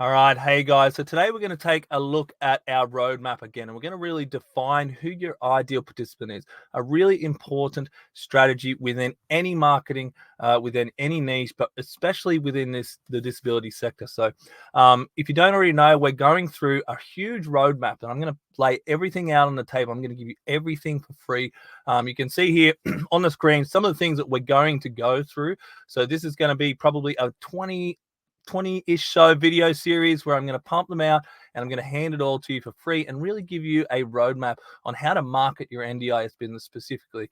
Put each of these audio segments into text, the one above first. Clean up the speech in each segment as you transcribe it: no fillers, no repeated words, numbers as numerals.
All right. Hey, guys. So today we're going to take a look at our roadmap again, and we're going to really define who your ideal participant is. A really important strategy within any marketing, within any niche, but especially within the disability sector. So if you don't already know, we're going through a huge roadmap, and I'm going to lay everything out on the table. I'm going to give you everything for free. You can see here on the screen some of the things that we're going to go through. So this is going to be probably a 20-ish show video series where I'm going to pump them out and I'm going to hand it all to you for free and really give you a roadmap on how to market your NDIS business specifically,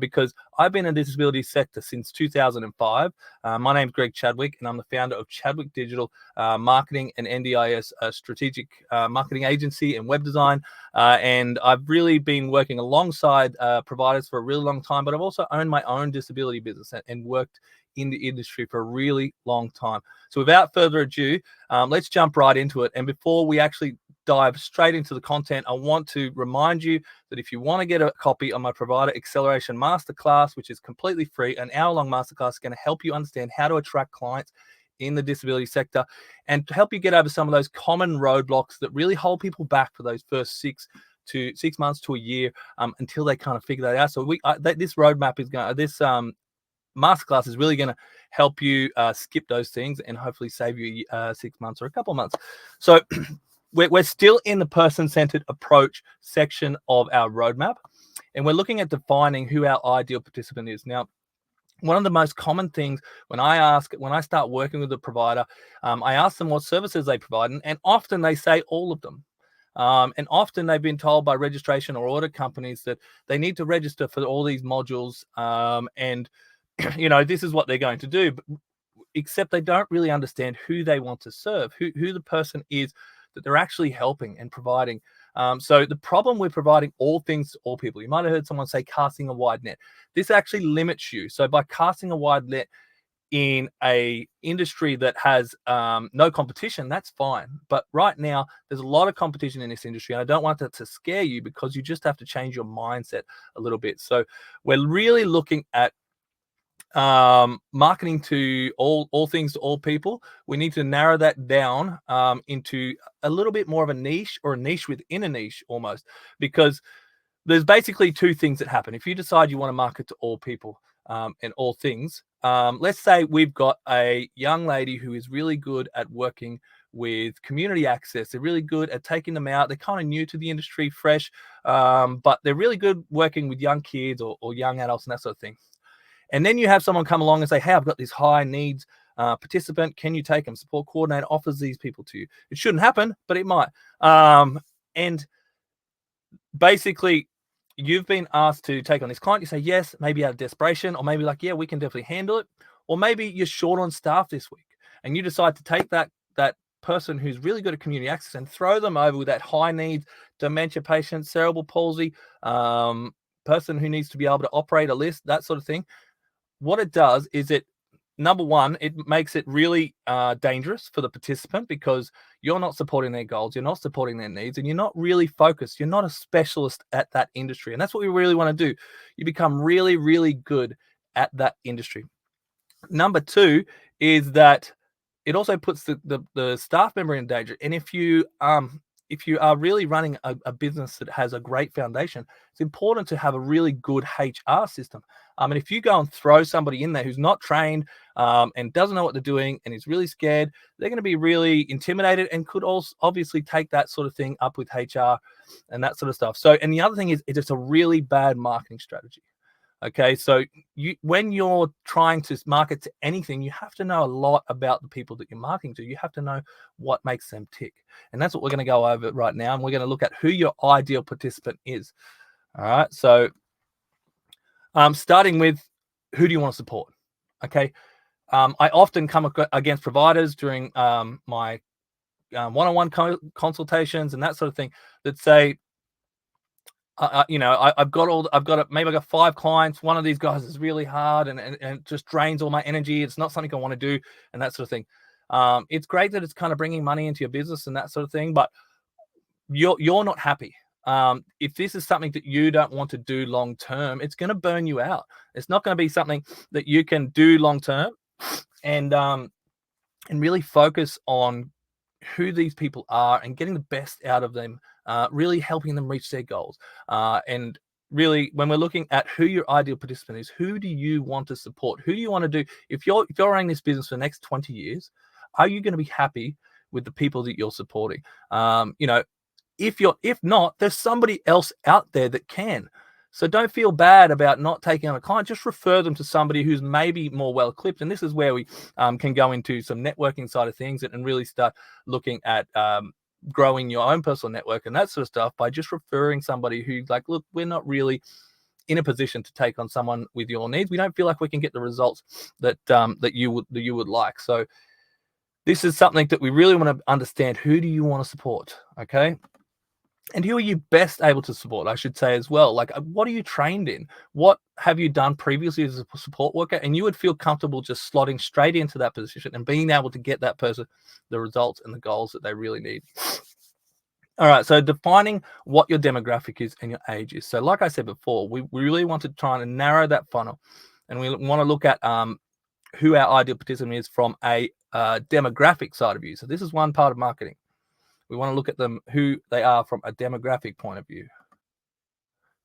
because I've been in the disability sector since 2005. My name's Greg Chadwick, and I'm the founder of Chadwick Digital Marketing and NDIS strategic marketing agency and web design. And I've really been working alongside providers for a really long time, but I've also owned my own disability business and worked in the industry for a really long time. So without further ado, let's jump right into it. And before we actually dive straight into the content, I want to remind you that if you want to get a copy of my Provider Acceleration Masterclass, which is completely free, an hour-long masterclass is going to help you understand how to attract clients in the disability sector and to help you get over some of those common roadblocks that really hold people back for those first 6 months to a year until they kind of figure that out. So this roadmap is going to, masterclass is really going to help you skip those things and hopefully save you 6 months or a couple of months. So we're still in the person-centered approach section of our roadmap, and we're looking at defining who our ideal participant is. Now, one of the most common things when I start working with a provider, I ask them what services they provide, and often they say all of them. And often they've been told by registration or audit companies that they need to register for all these modules, and this is what they're going to do, but except they don't really understand who they want to serve, who the person is that they're actually helping and providing. So the problem with providing all things to all people, you might have heard someone say casting a wide net. This actually limits you. So by casting a wide net in a industry that has no competition, that's fine. But right now, there's a lot of competition in this industry, and I don't want that to scare you because you just have to change your mindset a little bit. So we're really looking at marketing to all things to all people. We need to narrow that down into a little bit more of a niche, or a niche within a niche almost, because there's basically two things that happen. If you decide you want to market to all people and all things, let's say we've got a young lady who is really good at working with community access. They're really good at taking them out. They're kind of new to the industry, fresh, but they're really good working with young kids or young adults and that sort of thing. And then you have someone come along and say, hey, I've got this high needs participant. Can you take them? Support coordinator offers these people to you. It shouldn't happen, but it might. And basically, you've been asked to take on this client. You say yes, maybe out of desperation, or maybe like, yeah, we can definitely handle it. Or maybe you're short on staff this week and you decide to take that person who's really good at community access and throw them over with that high needs dementia patient, cerebral palsy, person who needs to be able to operate a list, that sort of thing. What it does is number one, it makes it really dangerous for the participant because you're not supporting their goals, you're not supporting their needs, and you're not really focused. You're not a specialist at that industry. And that's what we really want to do. You become really, really good at that industry. Number two is that it also puts the staff member in danger. And if you are really running a business that has a great foundation, it's important to have a really good HR system. And if you go and throw somebody in there who's not trained and doesn't know what they're doing and is really scared, they're going to be really intimidated and could also obviously take that sort of thing up with HR and that sort of stuff. So, and the other thing is it's a really bad marketing strategy. Okay, so when you're trying to market to anything, you have to know a lot about the people that you're marketing to. You have to know what makes them tick. And that's what we're going to go over right now. And we're going to look at who your ideal participant is. All right, so starting with who do you want to support? Okay, I often come against providers during my one-on-one consultations and that sort of thing that say, maybe I got 5 clients. One of these guys is really hard and it just drains all my energy. It's not something I want to do and that sort of thing. It's great that it's kind of bringing money into your business and that sort of thing, but you're not happy. If this is something that you don't want to do long term, it's going to burn you out. It's not going to be something that you can do long term and really focus on who these people are and getting the best out of them, really helping them reach their goals. And really, when we're looking at who your ideal participant is, who do you want to support? Who do you want to do? If you're running this business for the next 20 years, are you going to be happy with the people that you're supporting? If not, there's somebody else out there that can. So don't feel bad about not taking on a client. Just refer them to somebody who's maybe more well equipped. And this is where we can go into some networking side of things and really start looking at growing your own personal network and that sort of stuff by just referring somebody who's like, look, we're not really in a position to take on someone with your needs. We don't feel like we can get the results that you would like. So this is something that we really want to understand. Who do you want to support? Okay. And who are you best able to support, I should say, as well? Like, what are you trained in? What have you done previously as a support worker? And you would feel comfortable just slotting straight into that position and being able to get that person the results and the goals that they really need. All right, so defining what your demographic is and your age is. So like I said before, we really want to try and narrow that funnel. And we want to look at who our ideal participant is from a demographic side of view. So this is one part of marketing. We want to look at them, who they are from a demographic point of view.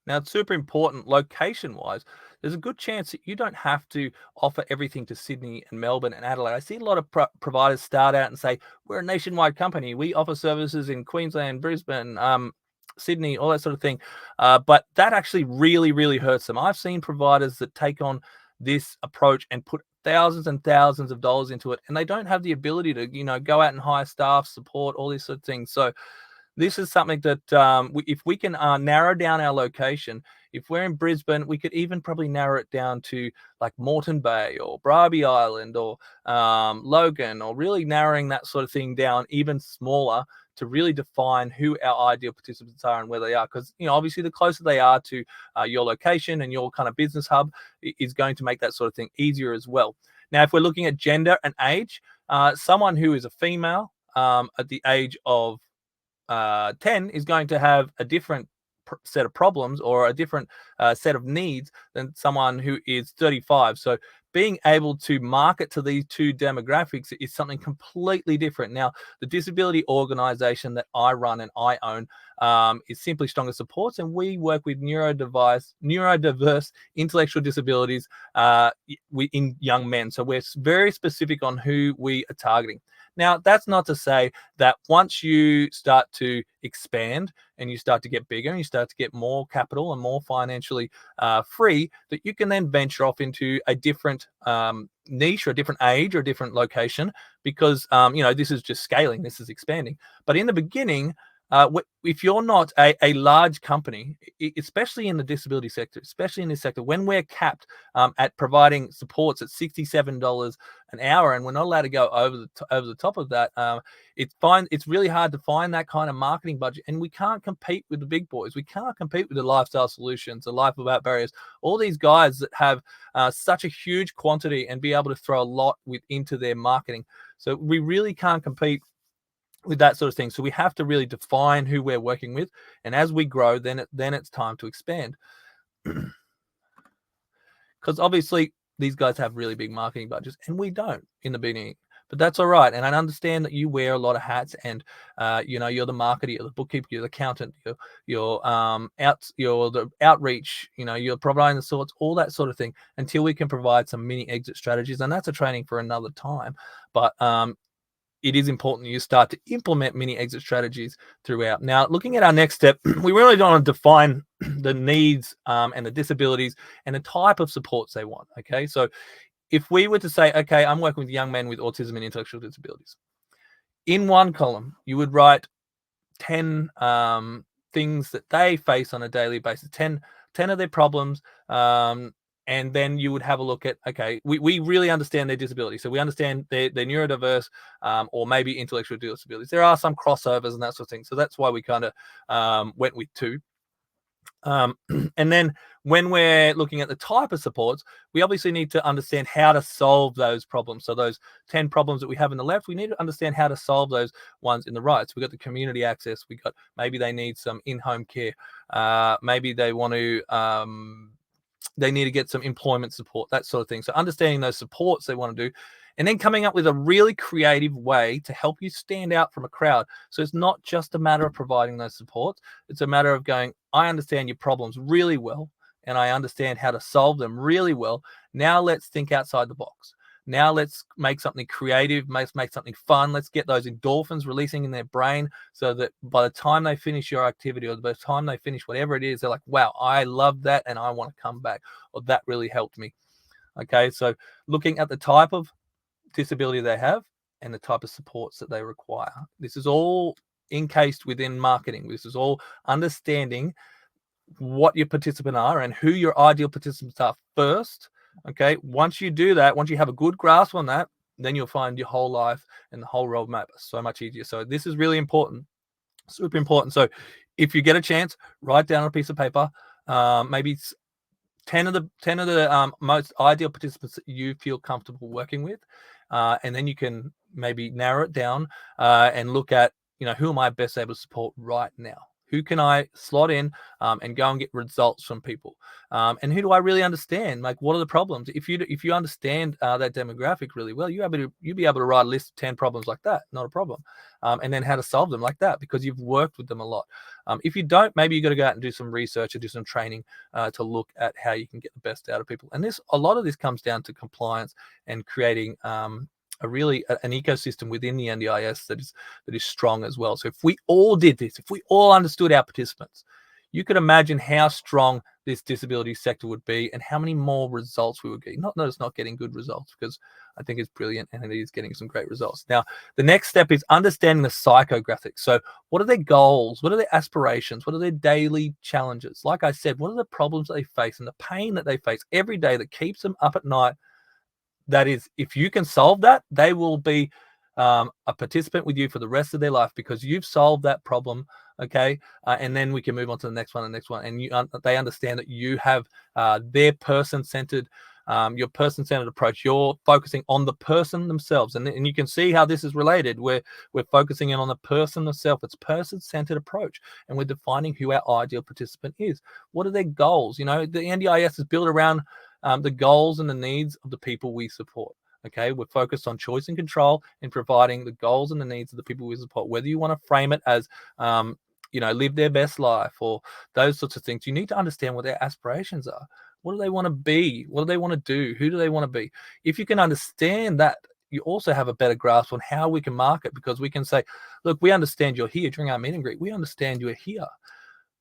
Now, it's super important location-wise. There's a good chance that you don't have to offer everything to Sydney and Melbourne and Adelaide. I see a lot of providers start out and say, we're a nationwide company. We offer services in Queensland, Brisbane, Sydney, all that sort of thing. But that actually really, really hurts them. I've seen providers that take on this approach and put thousands and thousands of dollars into it, and they don't have the ability to, go out and hire staff, support, all these sort of things. So this is something that if we can narrow down our location, if we're in Brisbane, we could even probably narrow it down to like Moreton Bay or Bribie Island or Logan, or really narrowing that sort of thing down even smaller to really define who our ideal participants are and where they are. Because, obviously the closer they are to your location and your kind of business hub is going to make that sort of thing easier as well. Now, if we're looking at gender and age, someone who is a female at the age of 10 is going to have a different set of problems or a different set of needs than someone who is 35. So being able to market to these two demographics is something completely different. Now, the disability organization that I run and I own is Simply Stronger Supports, and we work with neurodiverse intellectual disabilities in young men. So we're very specific on who we are targeting. Now, that's not to say that once you start to expand and you start to get bigger and you start to get more capital and more financially free, that you can then venture off into a different niche or a different age or a different location, because, this is just scaling, this is expanding. But in the beginning, if you're not a large company, especially in the disability sector, especially in this sector, when we're capped at providing supports at $67 an hour, and we're not allowed to go over the top of that, it's really hard to find that kind of marketing budget, and we can't compete with the big boys. We can't compete with the Lifestyle Solutions, the Life Without Barriers, all these guys that have such a huge quantity and be able to throw a lot into their marketing. So we really can't compete with that sort of thing. So we have to really define who we're working with, and as we grow, then it's time to expand. Because obviously these guys have really big marketing budgets and we don't in the beginning, but that's all right. And I understand that you wear a lot of hats, and you're the marketer, you're the bookkeeper, you're the accountant, you're the outreach, you're providing the sorts, all that sort of thing, until we can provide some mini exit strategies. And that's a training for another time. But it is important that you start to implement mini exit strategies throughout. Now, looking at our next step, we really don't want to define the needs and the disabilities and the type of supports they want. Okay, so if we were to say, okay, I'm working with young men with autism and intellectual disabilities, in one column, you would write 10 things that they face on a daily basis, 10 of their problems. And then you would have a look at, okay, we really understand their disability. So we understand they're neurodiverse or maybe intellectual disabilities. There are some crossovers and that sort of thing. So that's why we kind of went with 2. And then when we're looking at the type of supports, we obviously need to understand how to solve those problems. So those 10 problems that we have in the left, we need to understand how to solve those ones in the right. So we got the community access. We got, maybe they need some in-home care. Maybe they want to, they need to get some employment support, that sort of thing. So understanding those supports they want to do, And then coming up with a really creative way to help you stand out from a crowd. So it's not just a matter of providing those supports. It's a matter of going, I understand your problems really well, and I understand how to solve them really well. Now let's think outside the box. Now let's make something creative, let's make something fun. Let's get those endorphins releasing in their brain so that by the time they finish your activity or by the time they finish whatever it is, they're like, wow, I love that and I want to come back, or that really helped me. Okay, so looking at the type of disability they have and the type of supports that they require. This is all encased within marketing. This is all understanding what your participant are and who your ideal participants are first. Okay, once you do that, once you have a good grasp on that, then you'll find your whole life and the whole roadmap so much easier. So this is really important, super important. So if you get a chance, write down on a piece of paper, maybe 10 of the most ideal participants that you feel comfortable working with, and then you can maybe narrow it down and look at, who am I best able to support right now? Who can I slot in and go and get results from people? And who do I really understand? Like, what are the problems? If you understand that demographic really well, you'll be able to write a list of 10 problems like that, not a problem. And then how to solve them like that, because you've worked with them a lot. If you don't, maybe you got to go out and do some research or do some training to look at how you can get the best out of people. And a lot of this comes down to compliance and creating an ecosystem within the NDIS that is strong as well. So if we all did this, if we all understood our participants, you could imagine how strong this disability sector would be and how many more results we would get. Not that it's not getting good results, because I think it's brilliant and it is getting some great results. Now, the next step is understanding the psychographics. So what are their goals? What are their aspirations? What are their daily challenges? Like I said, what are the problems they face and the pain that they face every day that keeps them up at night? That is, if you can solve that, they will be a participant with you for the rest of their life, because you've solved that problem. Okay, and then we can move on to the next one, and they understand that you have their person-centered, your person-centered approach. You're focusing on the person themselves, and you can see how this is related. We're focusing in on the person themselves. It's person-centered approach, and we're defining who our ideal participant is. What are their goals? The NDIS is built around the goals and the needs of the people we support. Okay, we're focused on choice and control in providing the goals and the needs of the people we support. Whether you want to frame it as, live their best life or those sorts of things, you need to understand what their aspirations are. What do they want to be? What do they want to do? Who do they want to be? If you can understand that, you also have a better grasp on how we can market, because we can say, look, we understand you're here during our meet and greet. We understand you're here,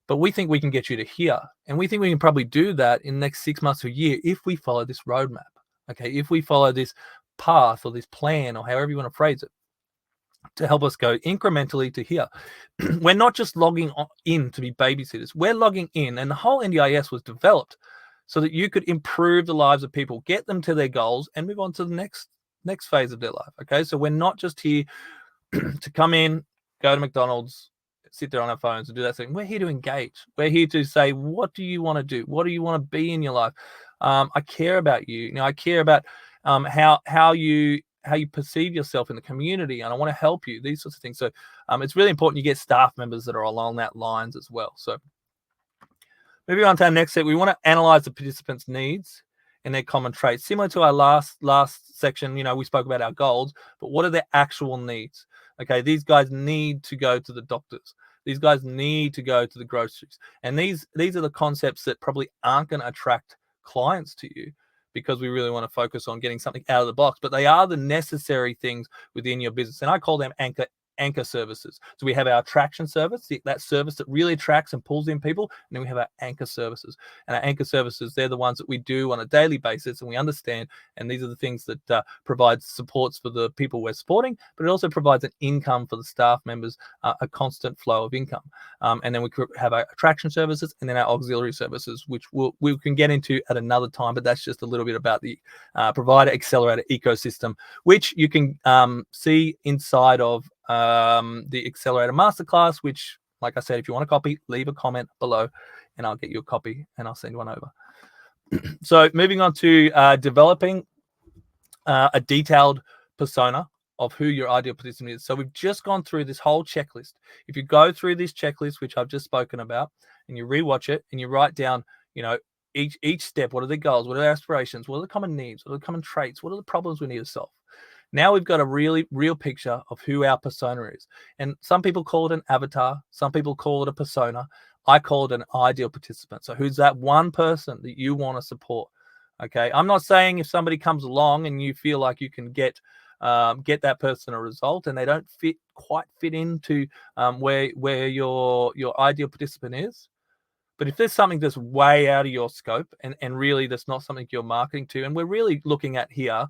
but we think we can get you to here. And we think we can probably do that in the next 6 months or a year if we follow this roadmap. Okay, if we follow this path or this plan, or however you want to phrase it, to help us go incrementally to here. We're not just logging in to be babysitters. We're logging in, and the whole NDIS was developed so that you could improve the lives of people, get them to their goals, and move on to the next phase of their life. Okay, so we're not just here to come in, go to McDonald's, sit there on our phones and do that thing. We're here to engage. We're here to say, what do you want to do? What do you want to be in your life? I care about you. I care about how you perceive yourself in the community, and I want to help you. These sorts of things. So it's really important you get staff members that are along that lines as well. So moving on to our next step, we want to analyze the participants' needs and their common traits. Similar to our last section, we spoke about our goals, but what are their actual needs? Okay, these guys need to go to the doctors. These guys need to go to the groceries. And these are the concepts that probably aren't going to attract clients to you, because we really want to focus on getting something out of the box. But they are the necessary things within your business. And I call them anchor services. So we have our attraction service, that service that really attracts and pulls in people, and then we have our anchor services. And our anchor services, they're the ones that we do on a daily basis, and we understand, and these are the things that provide supports for the people we're supporting, but it also provides an income for the staff members, a constant flow of income. And then we have our attraction services, and then our auxiliary services, which we can get into at another time, but that's just a little bit about the Provider Accelerator ecosystem, which you can see inside of the Accelerator Masterclass, which, like I said, if you want a copy, leave a comment below and I'll get you a copy and I'll send one over. So moving on to developing a detailed persona of who your ideal participant is. So we've just gone through this whole checklist. If you go through this checklist, which I've just spoken about, and you rewatch it and you write down, each step, what are the goals, what are the aspirations, what are the common needs, what are the common traits, what are the problems we need to solve? Now we've got a really real picture of who our persona is. And some people call it an avatar. Some people call it a persona. I call it an ideal participant. So who's that one person that you want to support? Okay. I'm not saying if somebody comes along and you feel like you can get that person a result and they don't quite fit into where your ideal participant is. But if there's something that's way out of your scope and really that's not something you're marketing to, and we're really looking at here,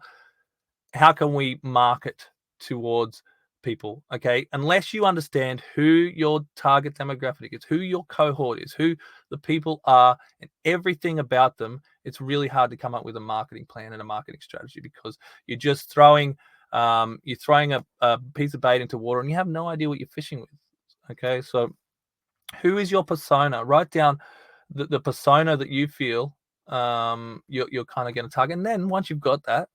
how can we market towards people? Okay. Unless you understand who your target demographic is, who your cohort is, who the people are, and everything about them, it's really hard to come up with a marketing plan and a marketing strategy because you're just throwing a piece of bait into water and you have no idea what you're fishing with. Okay. So who is your persona? Write down the persona that you feel you're kind of going to target. And then once you've got that,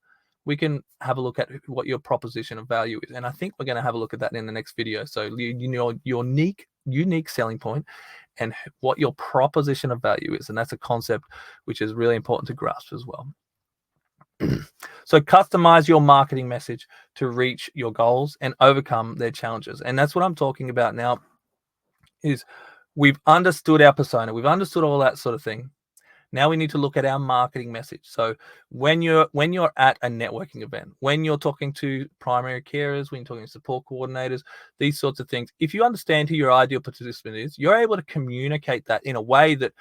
we can have a look at what your proposition of value is. And I think we're going to have a look at that in the next video. So you know your unique selling point and what your proposition of value is. And that's a concept which is really important to grasp as well. So customize your marketing message to reach your goals and overcome their challenges. And that's what I'm talking about now. Is we've understood our persona, we've understood all that sort of thing. Now we need to look at our marketing message. So when you're at a networking event, when you're talking to primary carers, when you're talking to support coordinators, these sorts of things, if you understand who your ideal participant is, you're able to communicate that in a way that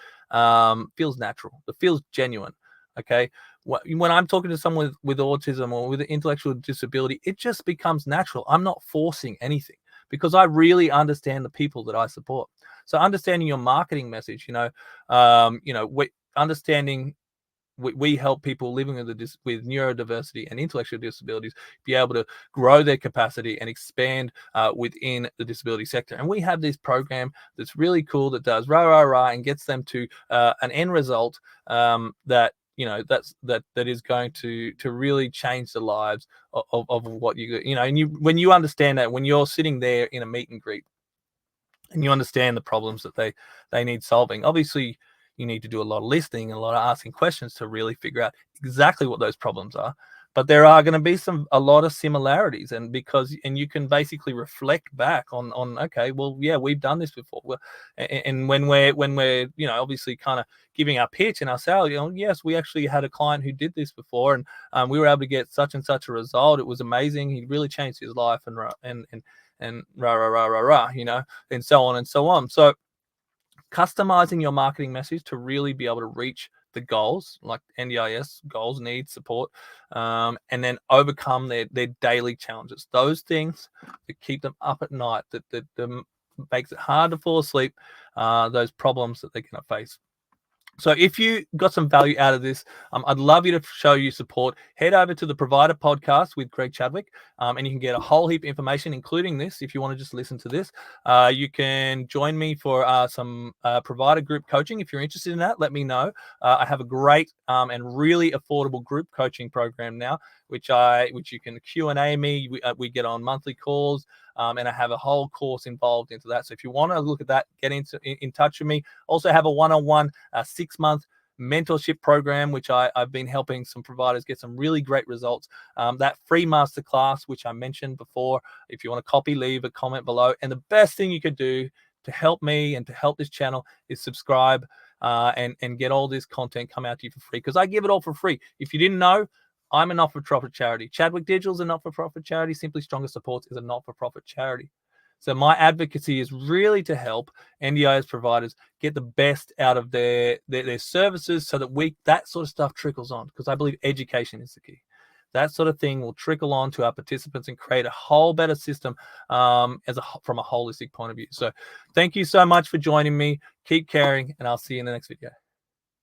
feels natural, that feels genuine. Okay. When I'm talking to someone with autism or with an intellectual disability, it just becomes natural. I'm not forcing anything because I really understand the people that I support. So understanding your marketing message, understanding we help people living with neurodiversity and intellectual disabilities be able to grow their capacity and expand within the disability sector. And we have this program that's really cool that does rah and gets them to an end result that is going to really change the lives of what and when you understand that, when you're sitting there in a meet and greet and you understand the problems that they need solving, obviously you need to do a lot of listening and a lot of asking questions to really figure out exactly what those problems are. But there are going to be a lot of similarities, and you can basically reflect back on okay, well, yeah, we've done this before. Well, and when we're obviously kind of giving our pitch and our sale, yes, we actually had a client who did this before, and we were able to get such and such a result. It was amazing. He really changed his life, and rah, and so on and so on. So customizing your marketing message to really be able to reach the goals, like NDIS goals, needs, support, and then overcome their daily challenges. Those things that keep them up at night, that makes it hard to fall asleep, those problems that they're going to face. So if you got some value out of this, I'd love you to show you support. Head over to the Provider Podcast with Greg Chadwick, and you can get a whole heap of information, including this. If you want to just listen to this, you can join me for some provider group coaching. If you're interested in that, let me know. I have a great and really affordable group coaching program now, which you can Q&A me. We get on monthly calls. And I have a whole course involved into that. So if you want to look at that, get in touch with me. Also have a one-on-one 6-month mentorship program, which I've been helping some providers get some really great results. That free masterclass, which I mentioned before, if you want to copy, leave a comment below. And the best thing you could do to help me and to help this channel is subscribe and get all this content come out to you for free, because I give it all for free. If you didn't know, I'm a not-for-profit charity. Chadwick Digital is a not-for-profit charity. Simply Stronger Supports is a not-for-profit charity. So my advocacy is really to help NDIS providers get the best out of their services, so that that sort of stuff trickles on, because I believe education is the key. That sort of thing will trickle on to our participants and create a whole better system from a holistic point of view. So thank you so much for joining me. Keep caring, and I'll see you in the next video.